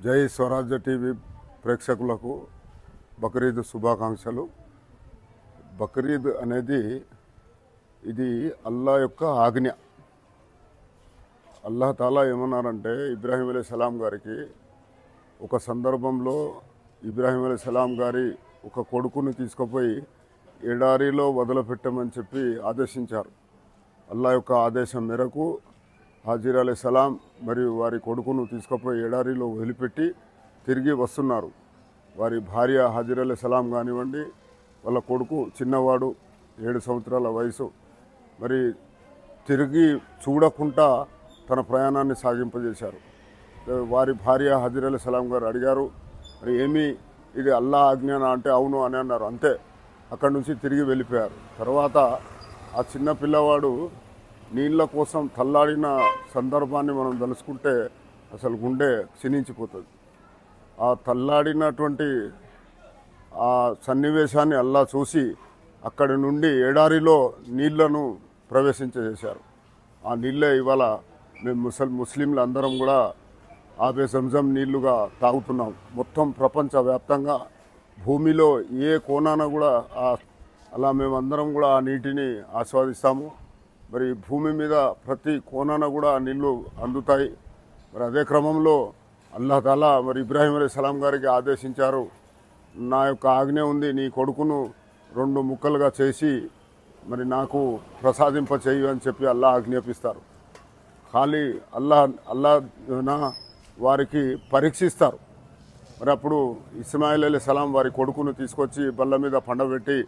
జై స్వరాజ్య టీవీ ప్రేక్షకులకు బక్రీద్ శుభాకాంక్షలు. బక్రీద్ అనేది ఇది అల్లా యొక్క ఆజ్ఞ. అల్లాహ్ తాలా ఏమన్నారంటే ఇబ్రాహీం అలైహిస్సలాం గారికి ఒక సందర్భంలో ఇబ్రాహీం అలైహిస్సలాం గారి ఒక కొడుకుని తీసుకుపోయి ఎడారిలో వదిలిపెట్టమని చెప్పి ఆదేశించారు. అల్లా యొక్క ఆదేశం మేరకు హాజిర్ అలైహిస్సలాం మరియు వారి కొడుకును తీసుకుపోయి ఎడారిలో వదిలిపెట్టి తిరిగి వస్తున్నారు. వారి భార్య హాజిర్ అలైహిస్సలాం కానివ్వండి, వాళ్ళ కొడుకు చిన్నవాడు 7 సంవత్సరాల వయసు, మరి తిరిగి చూడకుండా తన ప్రయాణాన్ని సాగింపజేశారు. వారి భార్య హాజిర్ అలైహిస్సలాం గారు అడిగారు, మరి ఏమి ఇది అల్లా ఆజ్ఞాన అంటే అవును అని అన్నారు. అంతే, అక్కడి నుంచి తిరిగి వెళ్ళిపోయారు. తర్వాత ఆ చిన్న పిల్లవాడు నీళ్ళ కోసం తల్లాడిన సందర్భాన్ని మనం తలుచుకుంటే అసలు గుండె క్షీణించిపోతుంది. ఆ తల్లాడినటువంటి ఆ సన్నివేశాన్ని అల్లా చూసి అక్కడి నుండి ఎడారిలో నీళ్లను ప్రవేశించేశారు. ఆ నీళ్ళే ఇవాళ మేము ముస్లింలు అందరం కూడా ఆబే జంజం నీళ్లుగా తాగుతున్నాం. మొత్తం ప్రపంచవ్యాప్తంగా భూమిలో ఏ కోణాన కూడా అలా మేమందరం కూడా ఆ నీటిని ఆస్వాదిస్తాము. మరి భూమి మీద ప్రతి కోణాన కూడా నీళ్లు అందుతాయి. మరి అదే క్రమంలో అల్లాహ్ తాలా మరి ఇబ్రాహీం అలైహిస్సలాం గారికి ఆదేశించారు, నా యొక్క ఆజ్ఞ ఉంది, నీ కొడుకును 2 ముక్కలుగా చేసి మరి నాకు ప్రసాదింప చేయు అని చెప్పి అల్లాహ్ ఆజ్ఞాపిస్తారు. ఖాళీ అల్లాహ్ వారికి పరీక్షిస్తారు. మరి అప్పుడు ఇస్మాయిల్ అలైహిస్సలాం వారి కొడుకును తీసుకొచ్చి బల్ల మీద పండబెట్టి,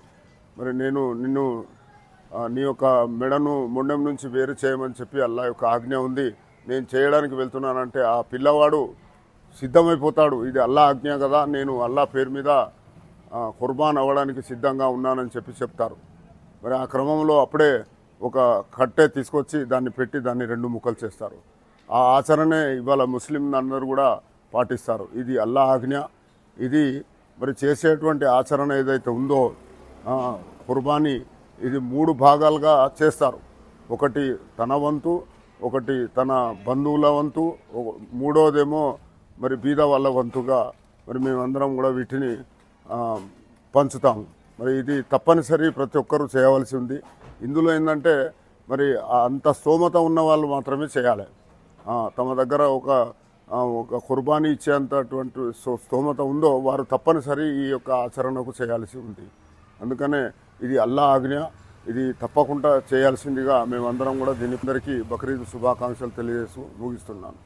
మరి నేను నిన్ను నీ యొక్క మెడను మొండెం నుంచి వేరు చేయమని చెప్పి అల్లాహ్ యొక్క ఆజ్ఞ ఉంది, నేను చేయడానికి వెళ్తున్నానంటే ఆ పిల్లవాడు సిద్ధమైపోతాడు. ఇది అల్లాహ్ ఆజ్ఞ కదా, నేను అల్లాహ్ పేరు మీద కుర్బాన్ అవ్వడానికి సిద్ధంగా ఉన్నానని చెప్పి చెప్తారు. మరి ఆ క్రమంలో అప్పుడే ఒక కట్టె తీసుకొచ్చి దాన్ని పెట్టి దాన్ని 2 ముక్కలు చేస్తారు. ఆ ఆచరణే ఇవాళ ముస్లింలు అందరూ కూడా పాటిస్తారు. ఇది అల్లాహ్ ఆజ్ఞ. ఇది మరి చేసేటువంటి ఆచరణ ఏదైతే ఉందో కుర్బానీ ఇది 3 భాగాలుగా చేస్తారు. ఒకటి తన వంతు, ఒకటి తన బంధువుల వంతు, మూడోదేమో మరి బీద వాళ్ళ వంతుగా మరి మేమందరం కూడా వీటిని పంచుతాము. మరి ఇది తప్పనిసరి ప్రతి ఒక్కరూ చేయవలసి ఉంది. ఇందులో ఏంటంటే మరి అంత స్తోమత ఉన్న వాళ్ళు మాత్రమే చేయాలి. తమ దగ్గర ఒక కుర్బానీ ఇచ్చేంతటువంటి స్తోమత ఉందో వారు తప్పనిసరి ఈ యొక్క ఆచరణకు చేయాల్సి ఉంది. అందుకనే ఇది అల్లాహ్ ఆజ్ఞ, ఇది తప్పకుండా చేయాల్సిందిగా మేమందరం కూడా దీని అందరికీ బక్రీద్ శుభాకాంక్షలు తెలియజేస్తూ ముగిస్తున్నాను.